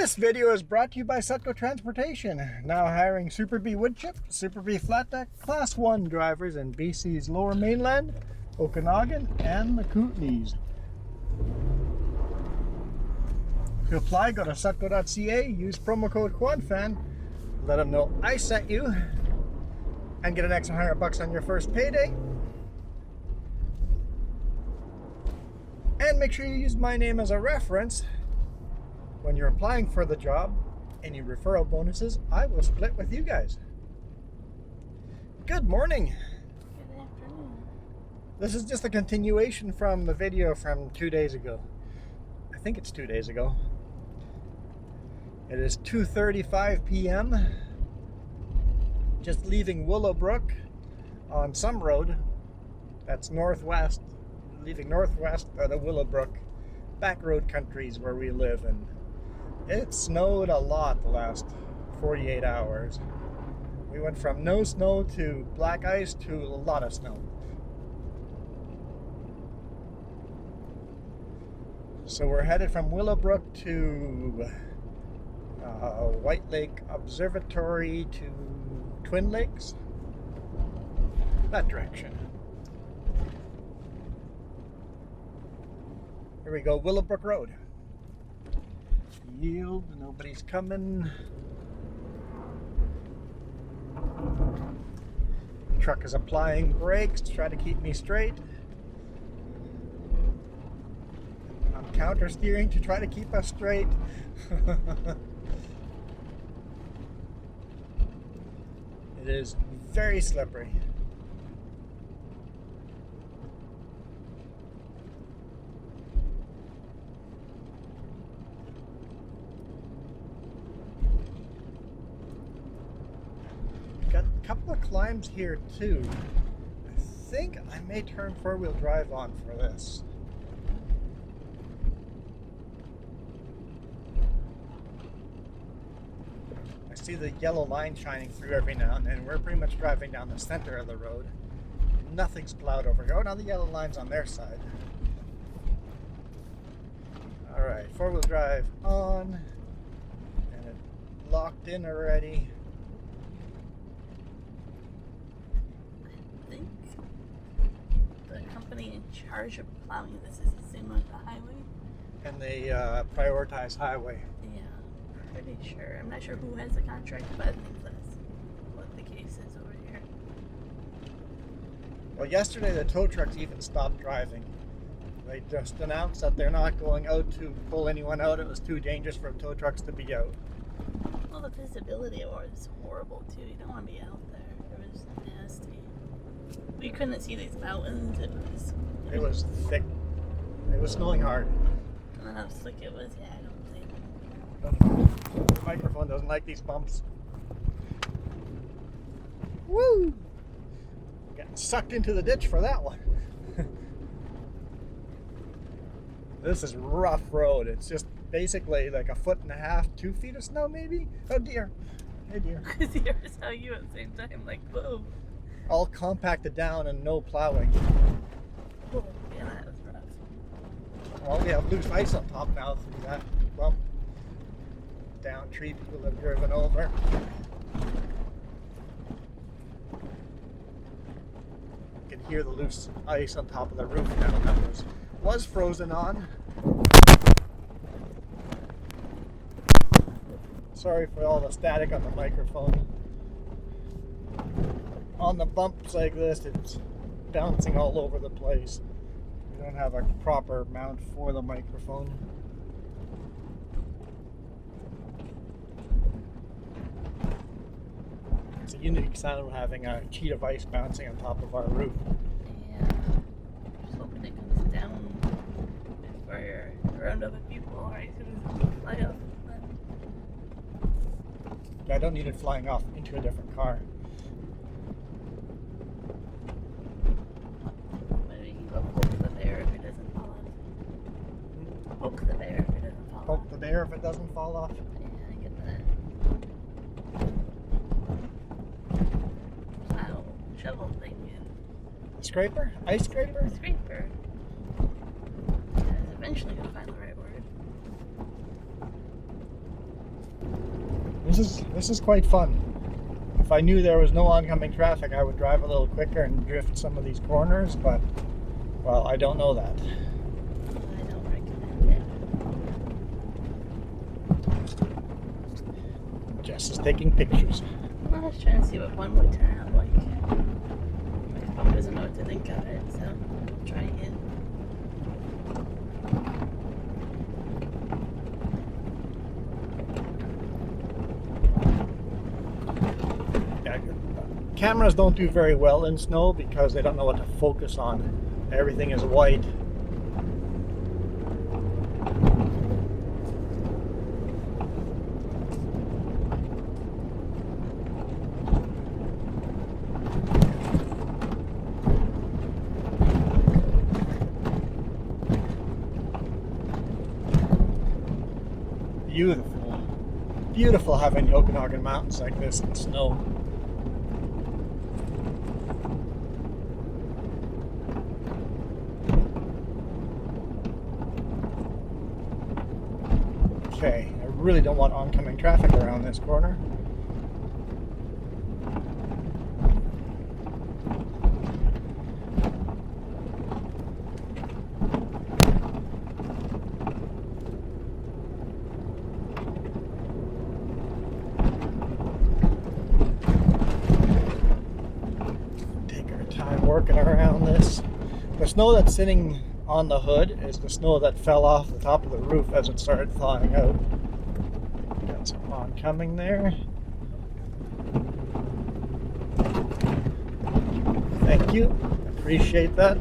This video is brought to you by Sutco Transportation, now hiring Super B woodchip, Super B flat deck, Class 1 drivers in BC's Lower Mainland, Okanagan, and the Kootenays. To apply, go to sutco.ca, use promo code QUADFAN, let them know I sent you, and get an extra $100 on your first payday. And make sure you use my name as a reference when you're applying for the job. Any referral bonuses I will split with you guys. Good morning. Good afternoon. This is just a continuation from the video from 2 days ago. I think it's 2 days ago. It is 2:35 p.m. Just leaving Willowbrook on some road that's northwest, leaving northwest of the Willowbrook back road countries where we live, and it snowed a lot the last 48 hours. We went from no snow to black ice to a lot of snow. So we're headed from Willowbrook to White Lake Observatory to Twin Lakes, that direction. Here we go, Willowbrook Road. Yield, nobody's coming. Truck is applying brakes to try to keep me straight. I'm counter steering to try to keep us straight. It is very slippery. Got a couple of climbs here too. I think I may turn four-wheel drive on for this. I see the yellow line shining through every now and then. We're pretty much driving down the center of the road. Nothing's plowed over here. Oh, now the yellow line's on their side. Alright, four-wheel drive on. And it locked in already. I think the company in charge of plowing this is the same on the highway. And they prioritize highway. Yeah, pretty sure. I'm not sure who has the contract, but I think that's what the case is over here. Well, yesterday the tow trucks even stopped driving. They just announced that they're not going out to pull anyone out. It was too dangerous for tow trucks to be out. Well, the visibility was horrible too. You don't want to be out there. It was nasty. We couldn't see these mountains. It was thick. It was snowing hard. And then how slick it was. Yeah, I don't think. The microphone doesn't like these bumps. Woo! Got sucked into the ditch for that one. This is rough road. It's just basically like 1.5 feet, 2 feet of snow maybe. Oh dear. Hey dear. Because I saw you at the same time, like, whoa. All compacted down and no plowing. Oh, yeah, that was rough. Well, we have loose ice on top now through that bump. Down tree people have driven over. You can hear the loose ice on top of the roof now. That was frozen on. Sorry for all the static on the microphone. On the bumps like this, it's bouncing all over the place. We don't have a proper mount for the microphone. It's a unique sound having a sheet of ice bouncing on top of our roof. Yeah. Just hoping it comes down before around other people, or as soon as it fly off. I don't need it flying off into a different car. Maybe you can go poke the bear if it doesn't fall off. Poke the bear if it doesn't fall off. Poke the bear if it doesn't fall off. Yeah, I get that. Wow, shovel thing. Scraper? Ice scraper? Scraper. Yeah, eventually gonna find the right word. This is quite fun. If I knew there was no oncoming traffic, I would drive a little quicker and drift some of these corners, but, well, I don't know that. I don't recommend it. Jess is taking pictures. I was trying to see what one would turn out like. My phone doesn't know what to think of it, so I'll try again. Yeah, cameras don't do very well in snow because they don't know what to focus on. Everything is white. Beautiful. Beautiful having the Okanagan Mountains like this in snow. Okay, I really don't want oncoming traffic around this corner. Working around this. The snow that's sitting on the hood is the snow that fell off the top of the roof as it started thawing out. Got some oncoming there. Thank you. Appreciate that.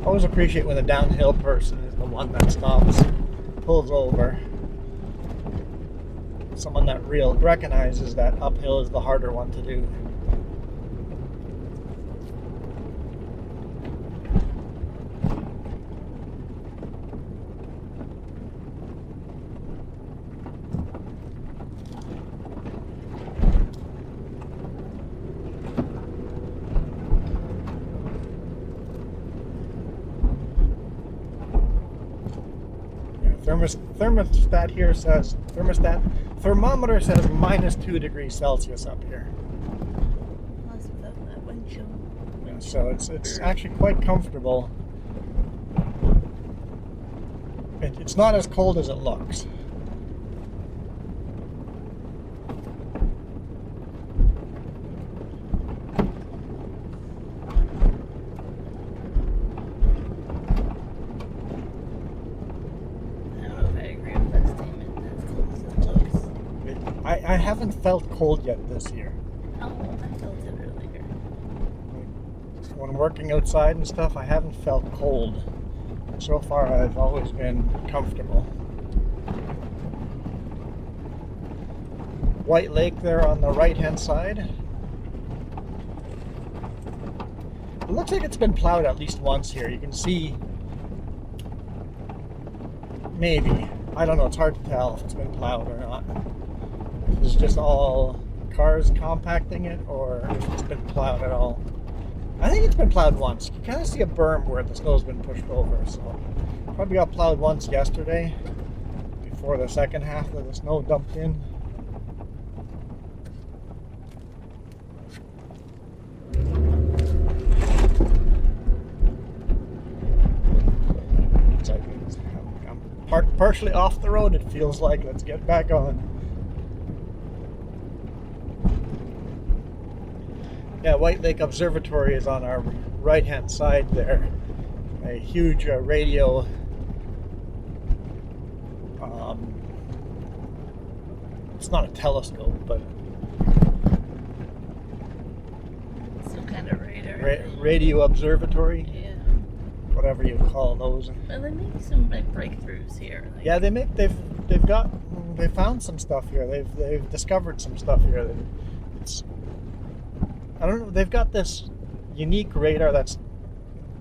Always appreciate when the downhill person is the one that stops, pulls over. Someone that recognizes that uphill is the harder one to do. Thermostat here says, thermometer says -2 degrees Celsius up here. Plus without that wind chill. Yeah, so it's actually quite comfortable. It's not as cold as it looks. I haven't felt cold yet this year. Oh, I felt it earlier. When working outside and stuff, I haven't felt cold. So far, I've always been comfortable. White Lake there on the right-hand side. It looks like it's been plowed at least once here. You can see, maybe. I don't know, it's hard to tell if it's been plowed or not. It's just all cars compacting it, or if it's been plowed at all. I think it's been plowed once. You kind of see a berm where the snow's been pushed over, so probably got plowed once yesterday before the second half of the snow dumped in. It's like I'm parked partially off the road, it feels like. Let's get back on. Yeah, White Lake Observatory is on our right-hand side there. A huge radio it's not a telescope, but some kind of radar. Radio observatory. Yeah. Whatever you call those. But they make some like breakthroughs here. Like, Yeah, they found some stuff here. They've discovered some stuff here. It's, I don't know, they've got this unique radar that's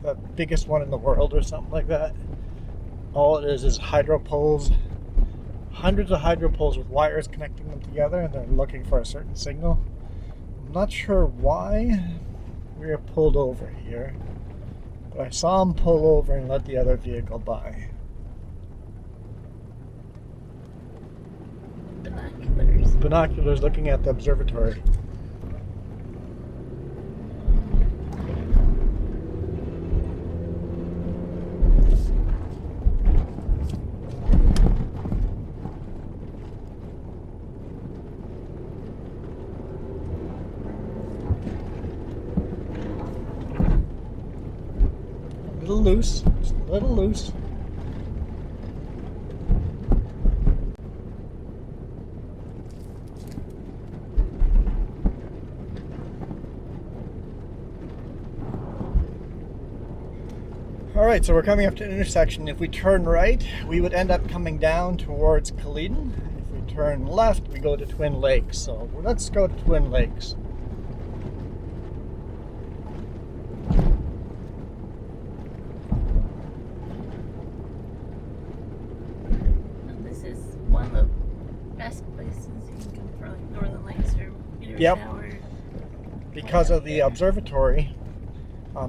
the biggest one in the world or something like that. All it is hydro poles, hundreds of hydro poles with wires connecting them together, and they're looking for a certain signal. I'm not sure why we were pulled over here, but I saw them pull over and let the other vehicle by. binoculars. binoculars looking at the observatory. A little loose, just a little loose. Alright, so we're coming up to an intersection. If we turn right, we would end up coming down towards Caledon. If we turn left, we go to Twin Lakes. So let's go to Twin Lakes. This is one of the best places you can come for like Northern Lights or meteor shower. Because of the observatory.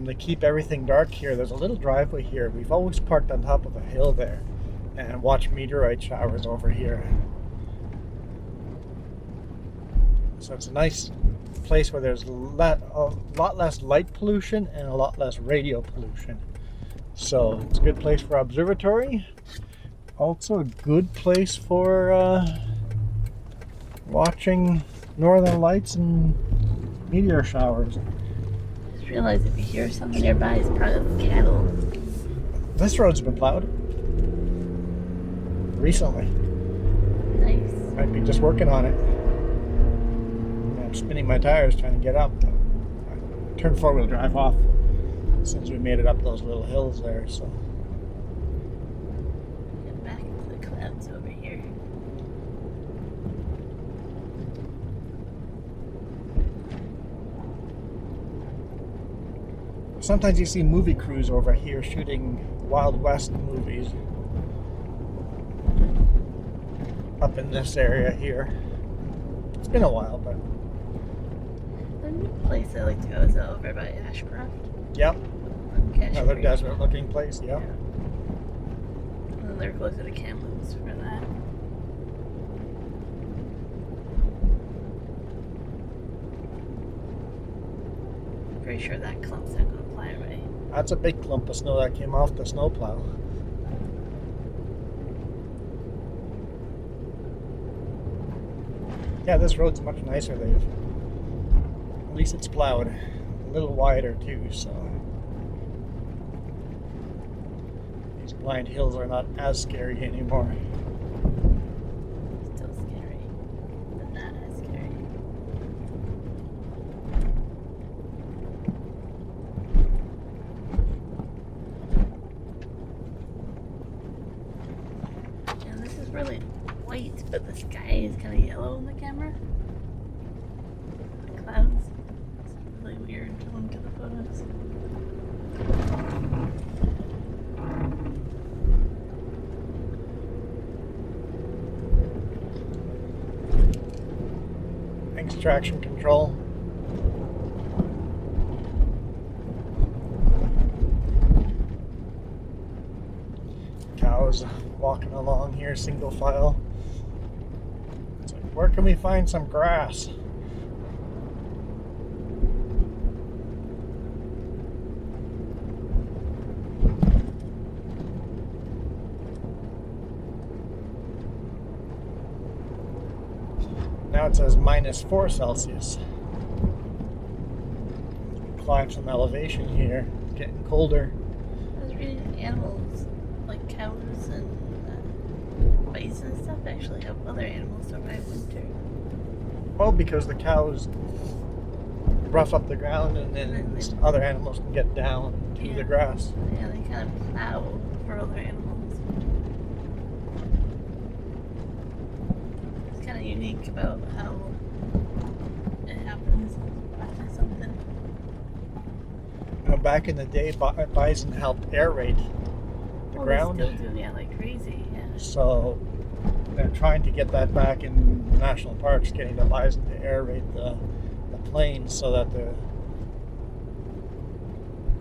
They keep everything dark here. There's a little driveway here. We've always parked on top of a hill there and watched meteorite showers over here. So it's a nice place where there's a lot less light pollution and a lot less radio pollution. So it's a good place for observatory. Also a good place for watching northern lights and meteor showers. Realize if you hear something nearby, it's probably cattle. This road's been plowed recently. Nice. Might be just working on it. I'm spinning my tires trying to get up. I turned four-wheel drive off since we made it up those little hills there. So Get back into the clouds over here. sometimes you see movie crews over here shooting Wild West movies up in this area here. It's been a while, but The new place I like to go is over by Ashcroft. yep, Cache another Creek. desert-looking place. Yep. And then they're closer to Kamloops for that. Pretty sure that clump's not gonna fly away. That's a big clump of snow that came off the snowplow. Yeah, this road's much nicer. At least it's plowed. A little wider too, so these blind hills are not as scary anymore. Still scary, but not as scary. And this is really white, but the sky is kind of yellow in the camera. The clouds. It's really weird to look at the photos. Thanks, traction control. Cows walking along here, single file. It's like, where can we find some grass? Now it says -4 Celsius. Climb some elevation here, getting colder. I was reading animals, like cows and bison and stuff, actually help other animals survive winter. Well, because the cows rough up the ground and then other animals can get down to the grass. Yeah, they kind of plow for other animals. It's kind of unique about how it happens or something. You know, back in the day, bison helped aerate the ground. They still do, yeah, like crazy, yeah. So they're trying to get that back in national parks, getting the bison to aerate the plains so that the...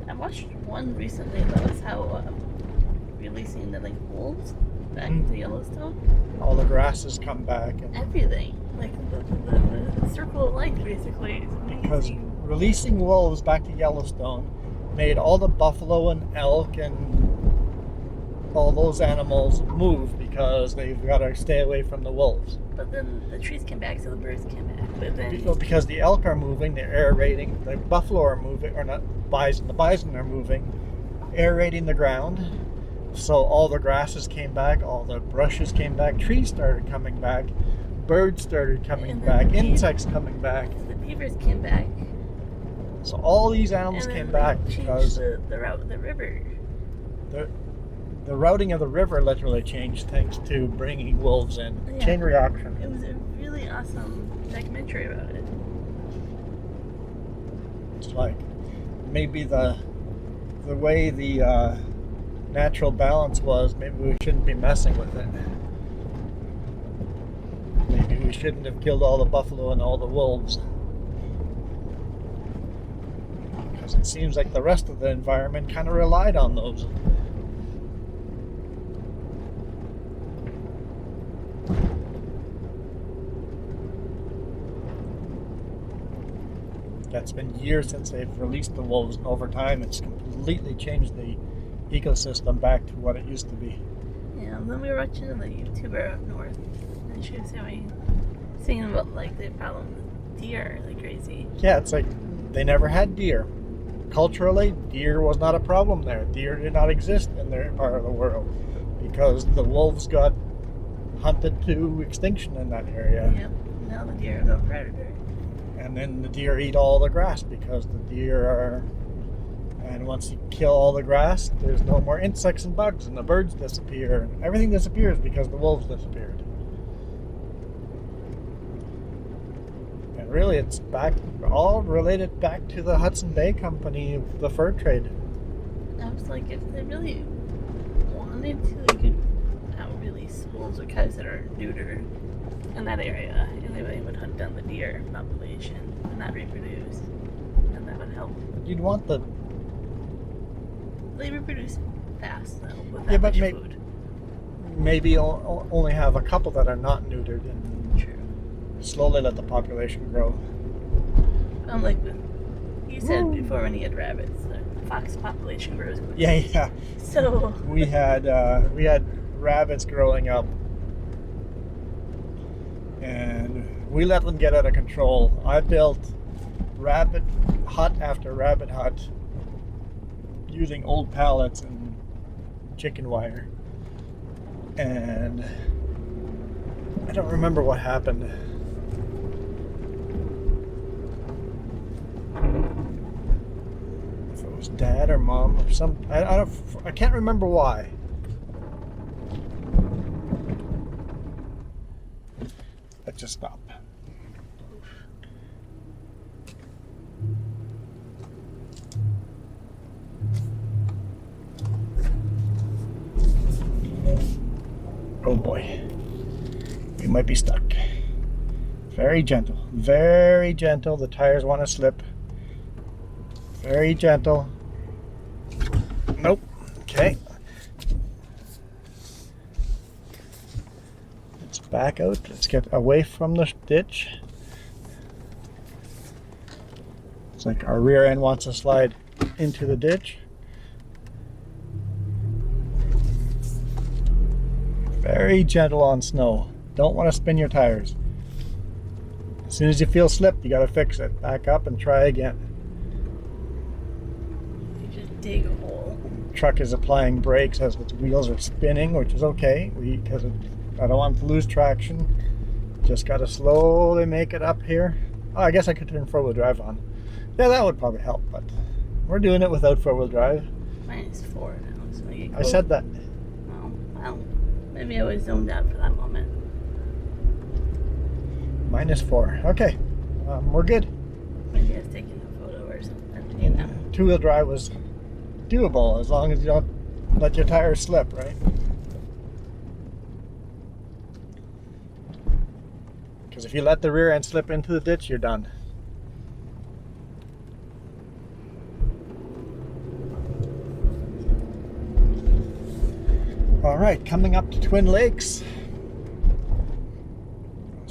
I watched one recently that was how releasing the like wolves back to Yellowstone. all the grasses come back. And Everything. Like the circle of life, basically. It's amazing. Because releasing wolves back to Yellowstone made all the buffalo and elk and all those animals move because they've got to stay away from the wolves. But then the trees came back, so the birds came back. But then Because the elk are moving, they're aerating. The buffalo are moving, or not bison. The bison are moving, aerating the ground. So all the grasses came back, all the brushes came back, trees started coming back, birds started coming back, insects coming back. the beavers came back. So all these animals And then came they back changed because the route of the river. the routing of the river literally changed thanks to bringing wolves in. Yeah. Chain reaction. It was a really awesome documentary about it. It's like maybe the way the natural balance was, maybe we shouldn't be messing with it. Maybe we shouldn't have killed all the buffalo and all the wolves. Because it seems like the rest of the environment kind of relied on those. It's been years since they've released the wolves, and over time it's completely changed the ecosystem back to what it used to be. Yeah, and then we were watching the YouTuber up north, and she was saying about like the problem with deer like crazy. Yeah, it's like they never had deer. Culturally, deer was not a problem there. Deer did not exist in their part of the world because the wolves got hunted to extinction in that area. Yep. Now the deer are no predator. And then the deer eat all the grass because the deer are... And once you kill all the grass, there's no more insects and bugs, and the birds disappear, and everything disappears because the wolves disappeared. And really, it's all related back to the Hudson Bay Company, the fur trade. I was like, if they really wanted to, they could out-release wolves or cows that are neutered in that area, and they would hunt down the deer population and not reproduce, and that would help. You'd want the... They reproduce fast, though, with Yeah, that but much food. maybe only have a couple that are not neutered and True. slowly let the population grow. Unlike you said before when you had rabbits, the fox population grows quickly. Yeah. So We had rabbits growing up, and we let them get out of control. I built rabbit hut after rabbit hut using old pallets and chicken wire, and I don't remember what happened. If it was dad or mom or some, I can't remember why. Let's just stop. Oh boy, we might be stuck. Very gentle, very gentle. The tires want to slip. Very gentle. Nope. Okay. Let's back out. Let's get away from the ditch. It's like our rear end wants to slide into the ditch. Very gentle on snow. Don't want to spin your tires. As soon as you feel slip, you got to fix it. Back up and try again. you just dig a hole. Truck is applying brakes as its wheels are spinning, which is okay because I don't want to lose traction. Just got to slowly make it up here. Oh, I guess I could turn four-wheel drive on. Yeah, that would probably help, but we're doing it without four-wheel drive. Mine is 4 now, so you I said that. Oh, well, maybe I was zoned out for that moment. -4. Okay, we're good. Maybe I was taking a photo or something, you know. Two-wheel drive was doable as long as you don't let your tires slip, right? Because if you let the rear end slip into the ditch, you're done. All right, coming up to Twin Lakes.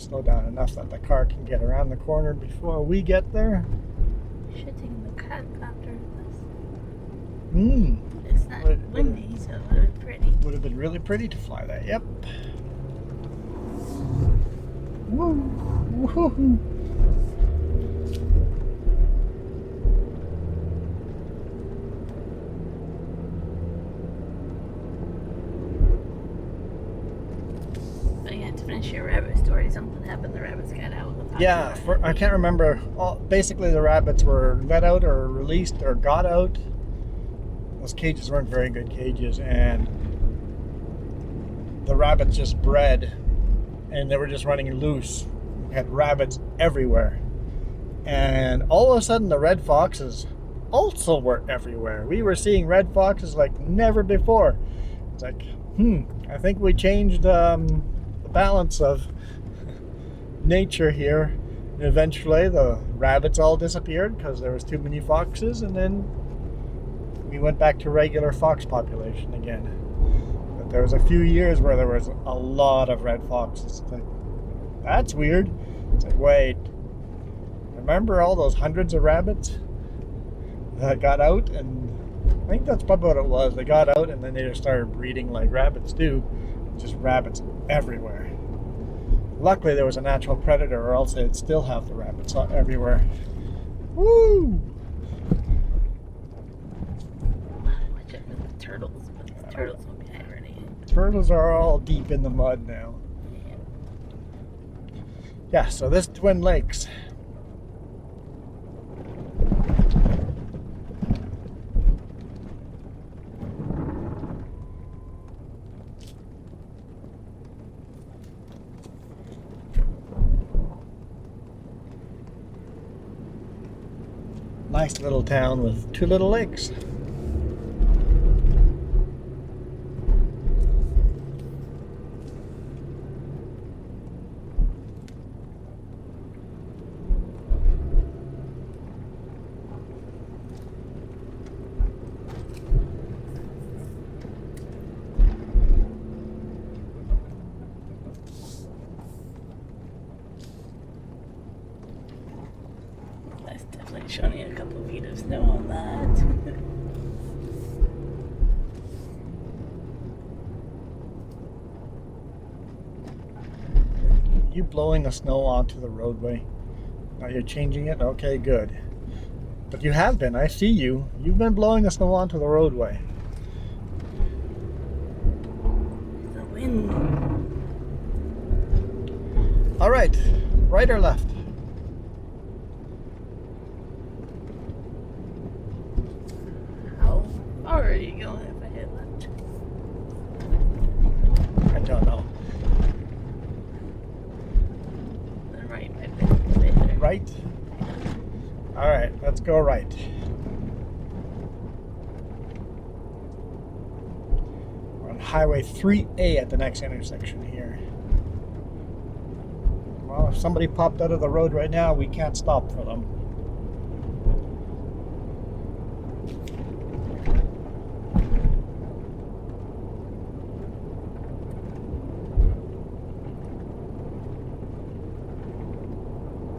slow down enough that the car can get around the corner before we get there. Should have taken the cut after this. Hmm. It's not windy, so it would have been pretty. Would have been really pretty to fly that. Yep. Woo! Woo-hoo. But you had to finish your rabbit story. Something happened. The rabbits got out. Yeah, I can't remember. Basically, the rabbits were let out or released or got out. Those cages weren't very good cages, and the rabbits just bred, and they were just running loose. We had rabbits everywhere, and all of a sudden, the red foxes also were everywhere. We were seeing red foxes like never before. It's like, I think we changed the balance of nature here. And eventually the rabbits all disappeared because there was too many foxes, and then we went back to regular fox population again. But there was a few years where there was a lot of red foxes. It's like, that's weird. It's like, wait, remember all those hundreds of rabbits that got out? And I think that's probably what it was. They got out and then they just started breeding like rabbits do. Just rabbits everywhere. Luckily, there was a natural predator, or else they'd still have the rabbits everywhere. Woo! Watch out for the turtles, but the turtles will be hibernating. Turtles are all deep in the mud now. Yeah, so this Twin Lakes. Nice little town with 2 little lakes. That's definitely showing a couple feet of snow on that. You blowing the snow onto the roadway? Are you changing it? Okay, good. But you have been. I see you. You've been blowing the snow onto the roadway. The wind. All right. Right or left? How far are you going if I hit left? I don't know. The right might be better. Right? All right. Let's go right. We're on Highway 3A at the next intersection here. Well, if somebody popped out of the road right now, we can't stop for them.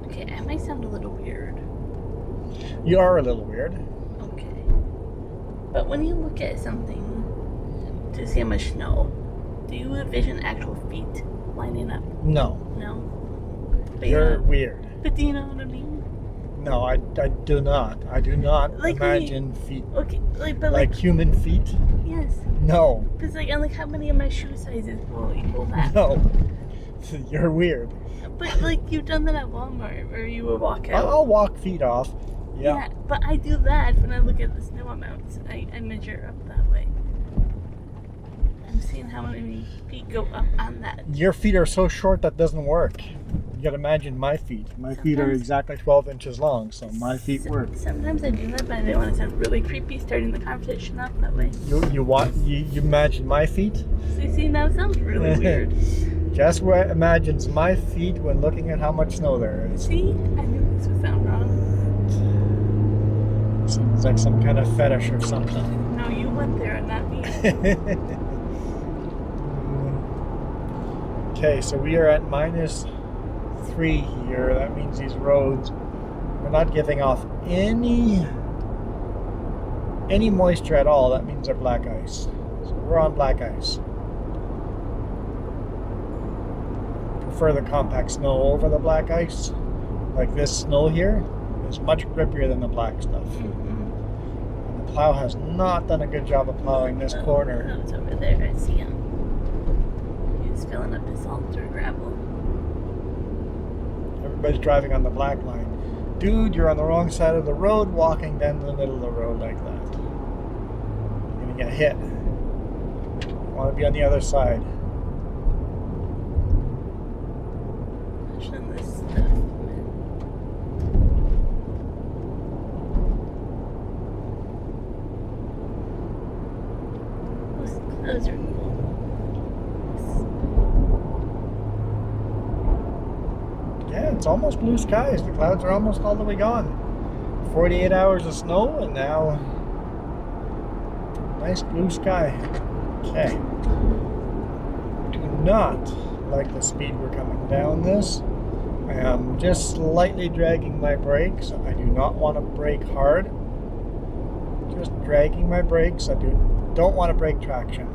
Okay, I might sound a little weird. You are a little weird. Okay. But when you look at something to see how much snow, do you envision actual feet lining up? No. No? But You're weird. But do you know what I mean? No, I do not. I do not Like imagine feet. Okay, but Like human feet? yes. No. Because and how many of my shoe sizes will equal that? No. You're weird. But you've done that at Walmart where you would walk out. I'll walk feet off. Yeah. But I do that when I look at the snow amounts. I measure up that way. I'm seeing how many feet go up on that. Your feet are so short that doesn't work. You gotta imagine my feet. My feet are exactly 12 inches long, so my feet work. Sometimes I do that, but I don't want to sound really creepy starting the conversation off that way. You imagine my feet? See, now it sounds really weird. Just where imagines my feet when looking at how much snow there is. See? I knew this would sound wrong. Seems like some kind of fetish or something. No, you went there and not me. Okay, so we are at minus 3 here. That means these roads are not giving off any moisture at all. That means they're black ice. So we're on black ice. Prefer the compact snow over the black ice. Like this snow here is much grippier than the black stuff. And the plow has not done a good job of plowing this corner. Oh, it's over there. I see him. He's filling up his salt or gravel. Everybody's driving on the black line. Dude, you're on the wrong side of the road, walking down the middle of the road like that. You're gonna get hit. You want to be on the other side. Pushing this stuff. Those clothes are cool. Yeah, it's almost blue skies. The clouds are almost all the way gone. 48 hours of snow and now nice blue sky. Okay. Do not like the speed we're coming down this. I am just slightly dragging my brakes. I do not want to brake hard. Just dragging my brakes. I don't want to brake traction.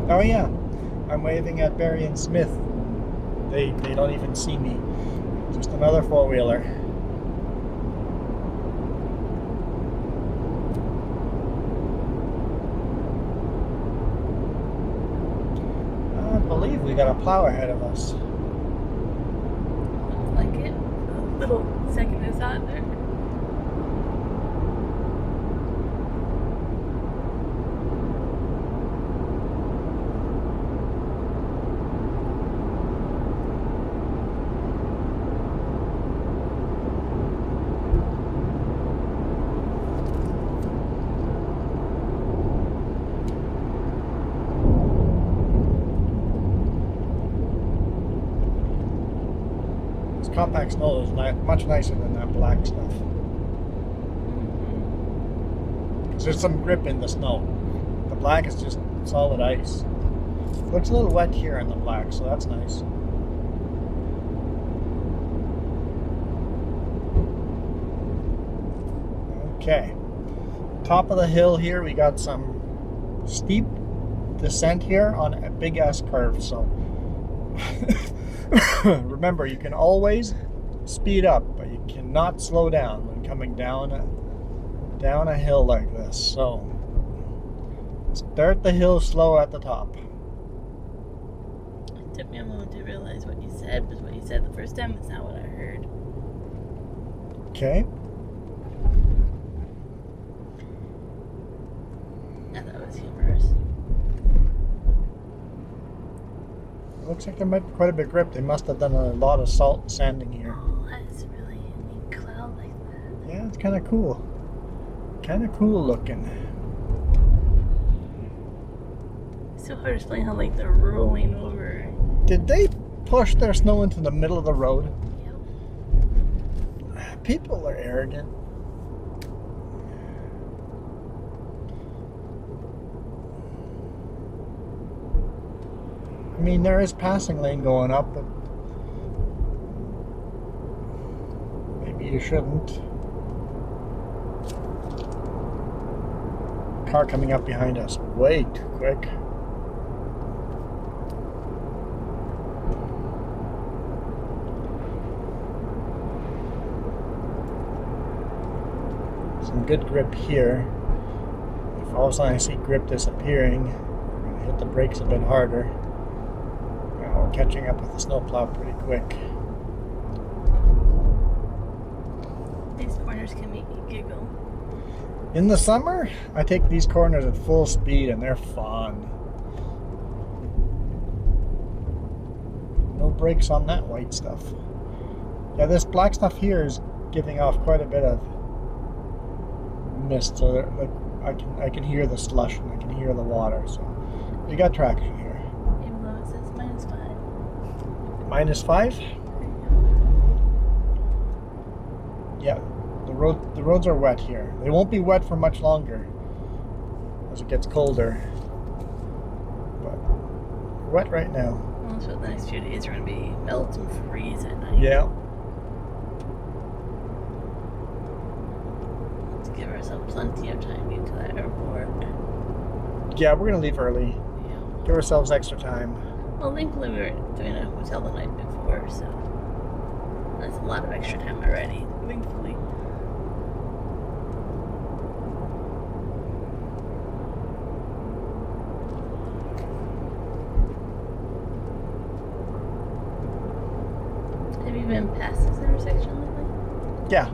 Oh yeah, I'm waving at Barry and Smith. They don't even see me. Just another four-wheeler. I believe we got a plow ahead of us. Looks like it. A little second is on there. Compact snow is much nicer than that black stuff. Because there's some grip in the snow. The black is just solid ice. Looks a little wet here in the black, so that's nice. Okay. Top of the hill here, we got some steep descent here on a big ass curve, so remember, you can always speed up, but you cannot slow down when coming down a hill like this. So start the hill slow at the top. It took me a moment to realize what you said, because what you said the first time is not what I heard. Okay. I thought it was humorous. Looks like there might be quite a bit of grip. They must have done a lot of salt sanding here. Oh, that's really a neat cloud like that. Yeah, it's kind of cool. Kind of cool looking. It's so hard to explain how like they're rolling over. Did they push their snow into the middle of the road? Yep. People are arrogant. I mean, there is passing lane going up, but maybe you shouldn't. Car coming up behind us way too quick. Some good grip here. If all of a sudden I see grip disappearing, I'm going to hit the brakes a bit harder. We're catching up with the snowplow pretty quick. corners can make me giggle. In the summer, I take these corners at full speed and they're fun. No brakes on that white stuff. Yeah, this black stuff here is giving off quite a bit of mist, so like I can hear the slush and I can hear the water. So you got traction here. Even though it says -5. -5? Yeah, the roads are wet here. They won't be wet for much longer as it gets colder. But wet right now. Well, so the next few days are going to be melt and freeze at night. Yeah. Let's give ourselves plenty of time to get to that airport. Yeah, we're gonna leave early. Yeah. Give ourselves extra time. Well, thankfully we were doing a hotel the night before, so that's a lot of extra time already, thankfully. Have you been past this intersection lately? Yeah.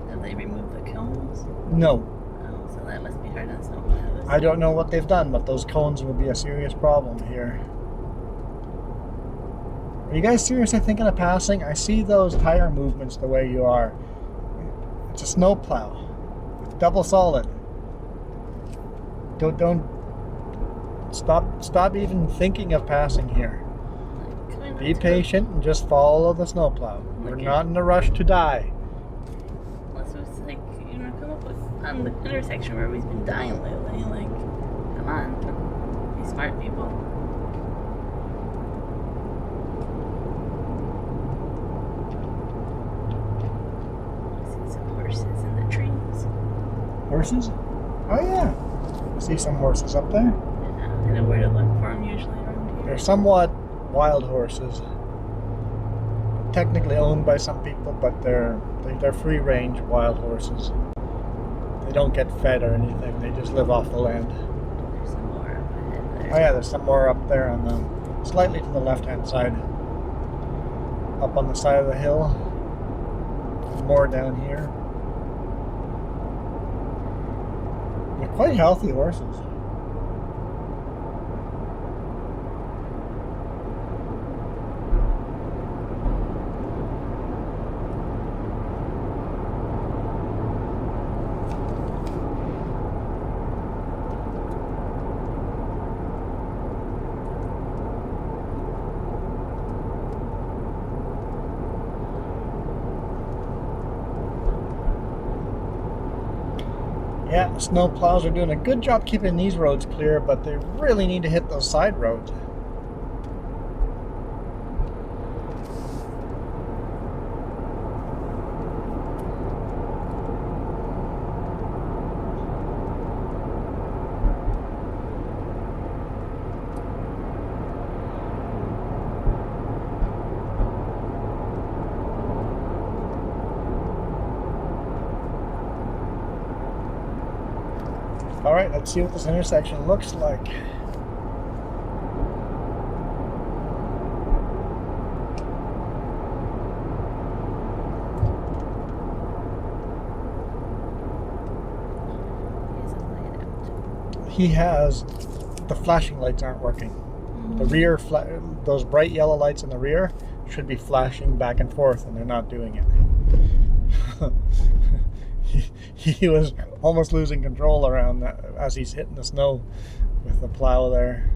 Have they removed the cones? No. Oh, so that must be hard on snowplows. I don't know what they've done, but those cones will be a serious problem here. Are you guys seriously thinking of passing? I see those tire movements the way you are. It's a snowplow. It's double solid. Don't stop even thinking of passing here. Be patient and just follow the snowplow. We're not in a rush to die. Well, so it's like, come up with on the intersection where we've been dying lately. Like, come on. Be smart, people. I see some horses in the trees. Horses? Oh yeah. I see some horses up there. Yeah, I know where to look for them usually around here. They're somewhat wild horses. Technically owned by some people, but they're free-range wild horses. They don't get fed or anything. They just live off the land. There's some more up ahead there. Oh yeah, there's some more up there on the slightly to the left-hand side. Up on the side of the hill. There's more down here. They're quite healthy horses. Yeah, snow plows are doing a good job keeping these roads clear, but they really need to hit those side roads. Alright, let's see what this intersection looks like. He has, the flashing lights aren't working. The rear, those bright yellow lights in the rear should be flashing back and forth, and they're not doing it. He was almost losing control around that as he's hitting the snow with the plow there.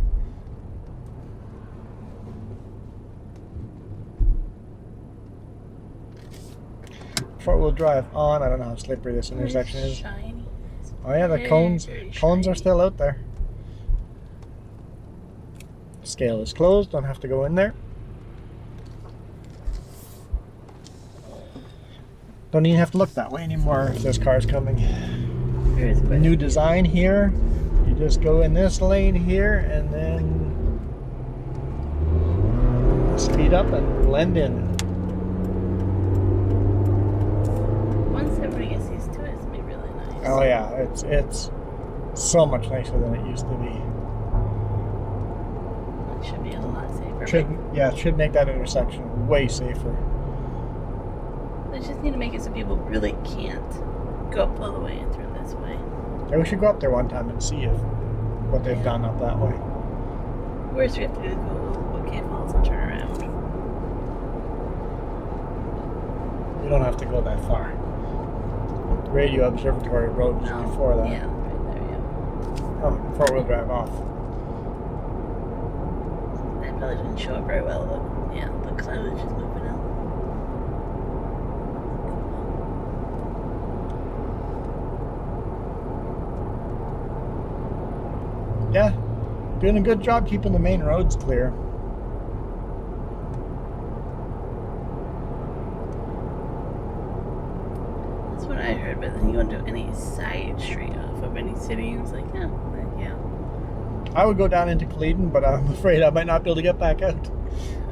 Four-wheel drive on. I don't know how slippery this intersection is. Shiny. Oh yeah, the cones are still out there. Scale is closed. Don't have to go in there. Don't even have to look that way anymore if this car's coming. New design here. You just go in this lane here and then speed up and blend in. Once everybody gets used to it, it's gonna be really nice. Oh yeah, it's so much nicer than it used to be. It should be a lot safer. It should make that intersection way safer. They just need to make it so people really can't go up all the way and turn this way. Yeah, we should go up there one time and see if what they've done up that way. Whereas we have to go Bouquet Falls and turn around. You don't have to go that far. Radio Observatory Road is before that. Yeah, right there, yeah. Oh, four-wheel drive off. That probably didn't show up very well, but yeah, the cloud is just moving out. Yeah, doing a good job keeping the main roads clear. That's what I heard, but then you don't do any side street off of any city. It's like, yeah, yeah. I would go down into Cleveland, but I'm afraid I might not be able to get back out.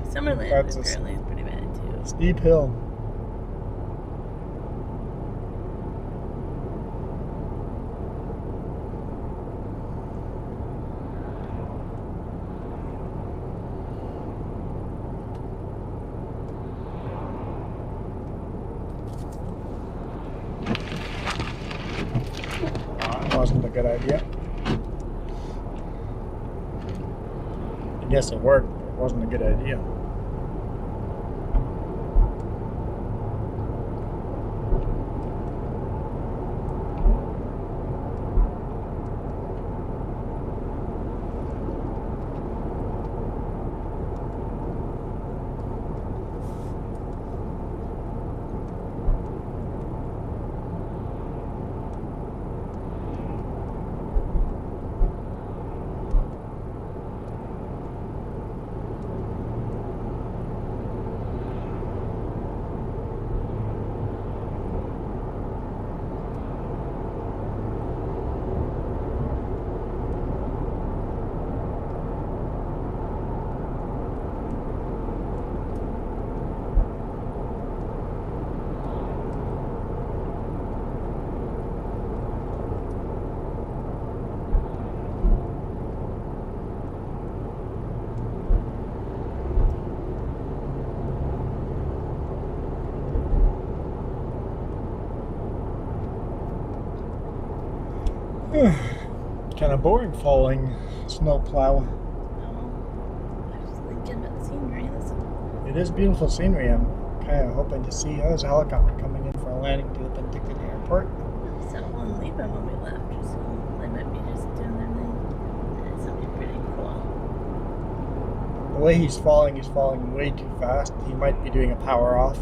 Summerland That's apparently is pretty bad too. Steep hill. Wasn't a good idea. I guess it worked, but it wasn't a good idea. Kind of boring following snowplow. No, I was just thinking about the scenery. It is beautiful scenery. I'm kind of hoping to see. Oh, there's a helicopter coming in for a landing to the Penticton airport. I saw one leaving when we left, so they might be just doing their thing. It's something pretty cool. The way he's falling way too fast. He might be doing a power off,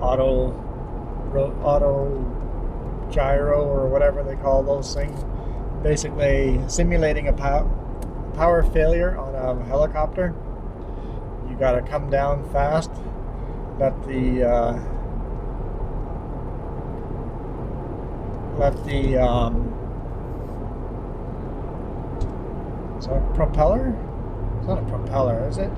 auto gyro or whatever they call those things. Basically simulating a power failure on a helicopter. You got to come down fast. Let the is that a propeller? It's not a propeller, is it?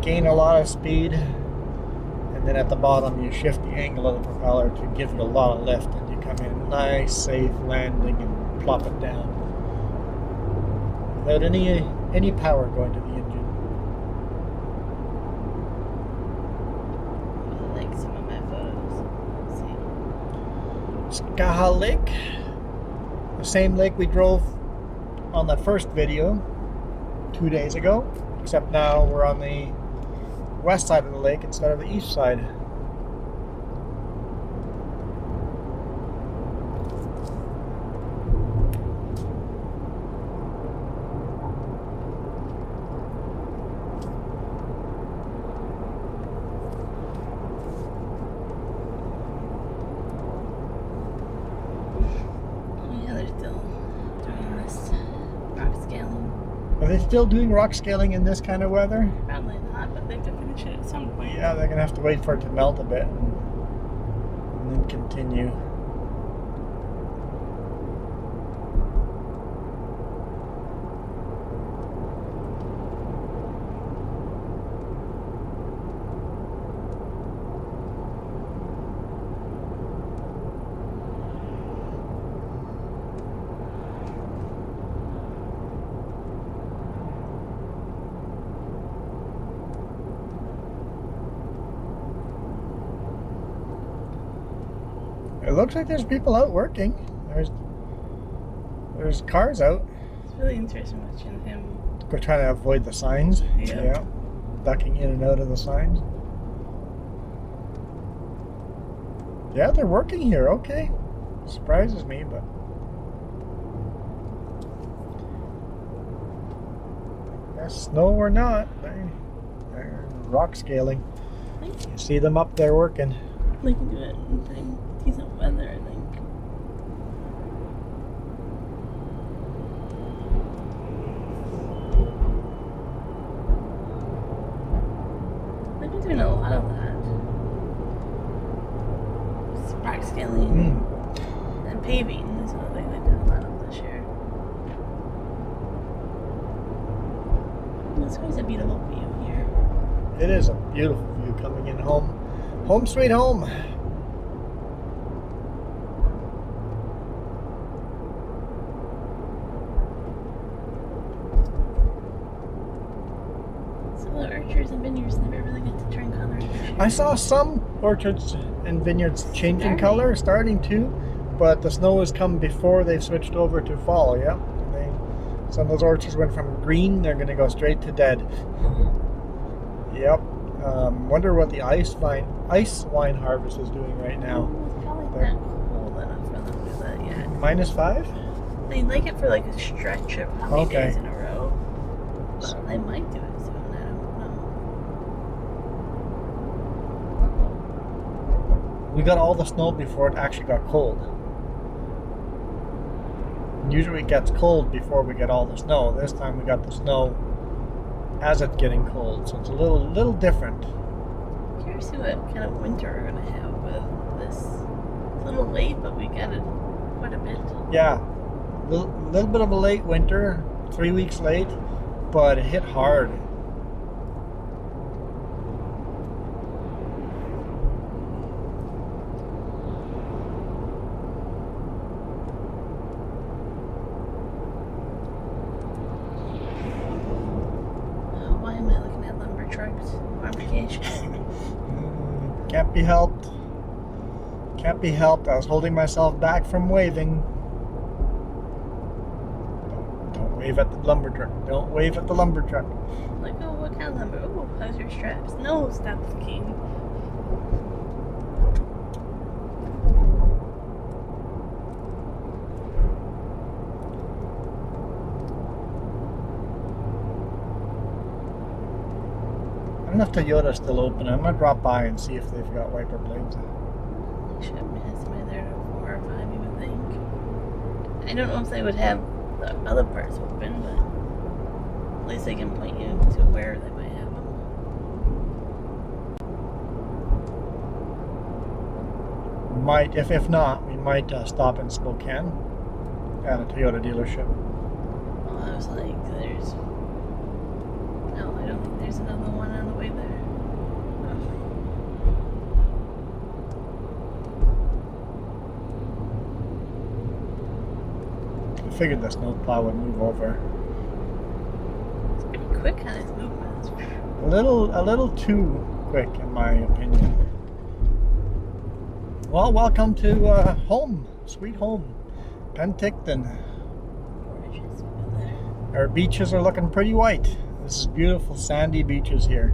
Gain a lot of speed, and then at the bottom you shift the angle of the propeller to give it a lot of lift, and you come in nice, safe landing and plop it down without any power going to the engine. I like some of my photos. Let's see. Skaha Lake, the same lake we drove on that first video 2 days ago, except now we're on the west side of the lake instead of the east side. Are they still doing rock scaling in this kind of weather? Probably not, but they have to finish it at some point. Yeah, they're going to have to wait for it to melt a bit and then continue. looks like there's people out working. There's cars out. It's really interesting watching him. We're trying to avoid the signs. Yeah. Ducking in and out of the signs. Yeah, they're working here. Okay. Surprises me, but. Yes, snow or not, they're rock scaling. You see them up there working. They can do it in decent weather, I think. They've been doing a lot of that. Rock scaling and paving is another thing they've done a lot of this year. It's always a beautiful view here. It is a beautiful view coming in home. Home sweet home. Some of the orchards and vineyards never really get to turn color this year. I saw some orchards and vineyards changing color, starting to, but the snow has come before they've switched over to fall. Yeah, some of those orchards went from green; they're going to go straight to dead. Yep. Wonder what the ice wine harvest is doing right now. It's probably not cold enough for them to do that yet. -5? They like it for like a stretch of how many Okay. days in a row. But they might do it soon. I don't know. We got all the snow before it actually got cold. Usually it gets cold before we get all the snow. This time we got the snow as it's getting cold, so it's a little different. Curious to see what kind of winter we're gonna have with this. It's a little late, but we got it quite a bit. Yeah, little bit of a late winter, 3 weeks late, but it hit hard. Why am I looking at lumber trucks? Fabrication. Can't be helped. Can't be helped. I was holding myself back from waving. Don't wave at the lumber truck. Don't wave at the lumber truck. Like, oh, what kind of lumber? Oh, how's your straps? No, stop looking. I don't know if Toyota's still open. I'm gonna drop by and see if they've got wiper blades. They should have somebody there to 4 or 5, you would think. I don't know if they would have the other parts open, but at least they can point you to where they might have them. Might, if not, we might stop in Spokane at a Toyota dealership. Well, I was like, there's... No, I don't think there's another one on the way there. I figured the snowplow would move over. It's pretty quick on his movements. A little too quick, in my opinion. Well, welcome to home, sweet home, Penticton. Gorgeous over there. Our beaches are looking pretty white. This is beautiful sandy beaches here.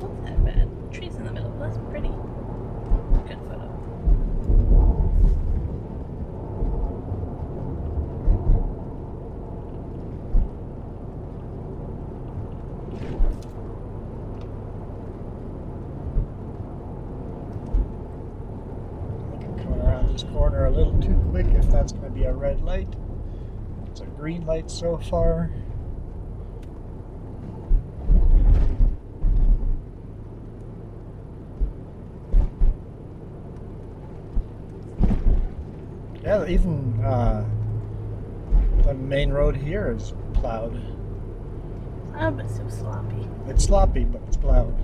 Not that bad. Trees in the middle. That's pretty. Good photo. Coming around this corner a little too quick if that's going to be a red light. It's a green light so far. Yeah, even the main road here is plowed. Oh, but so sloppy. It's sloppy, but it's plowed.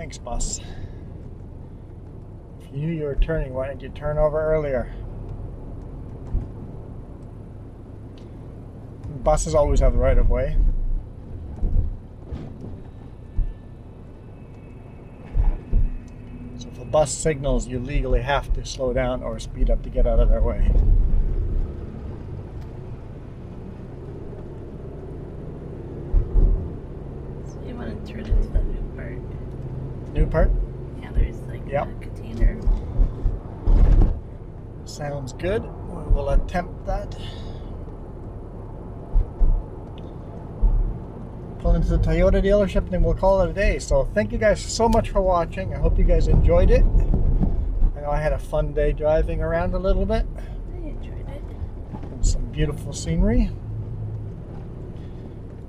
Thanks, bus. If you knew you were turning, why didn't you turn over earlier? Buses always have the right of way. So if a bus signals, you legally have to slow down or speed up to get out of their way. So you want to turn into that new part. New part? Yeah, there's like Yep. a container. Sounds good. We will attempt that. Pull into the Toyota dealership and then we'll call it a day. So thank you guys so much for watching. I hope you guys enjoyed it. I know I had a fun day driving around a little bit. I enjoyed it. And some beautiful scenery.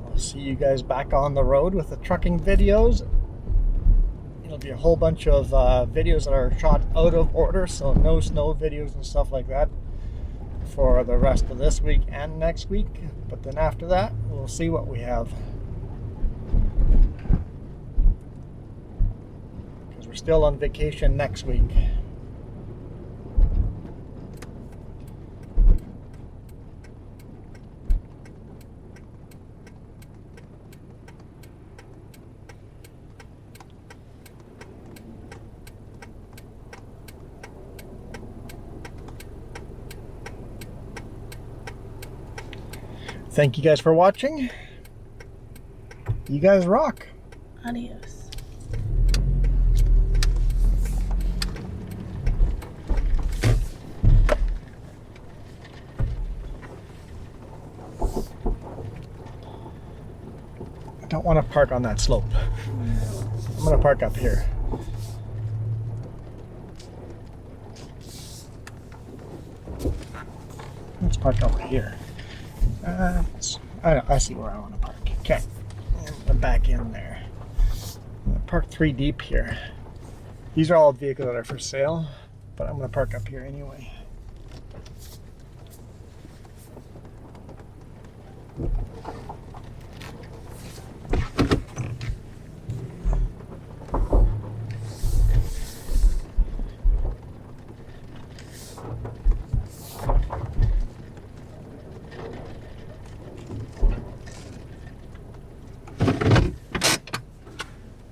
I'll see you guys back on the road with the trucking videos. It'll be a whole bunch of videos that are shot out of order, so no snow videos and stuff like that for the rest of this week and next week. But then after that, we'll see what we have. Because we're still on vacation next week. Thank you guys for watching. You guys rock. Adios. I don't want to park on that slope. I'm going to park up here. Let's park over here. I see where I want to park. Okay, and back in there. I'm gonna park 3 deep here. These are all vehicles that are for sale, but I'm gonna park up here anyway.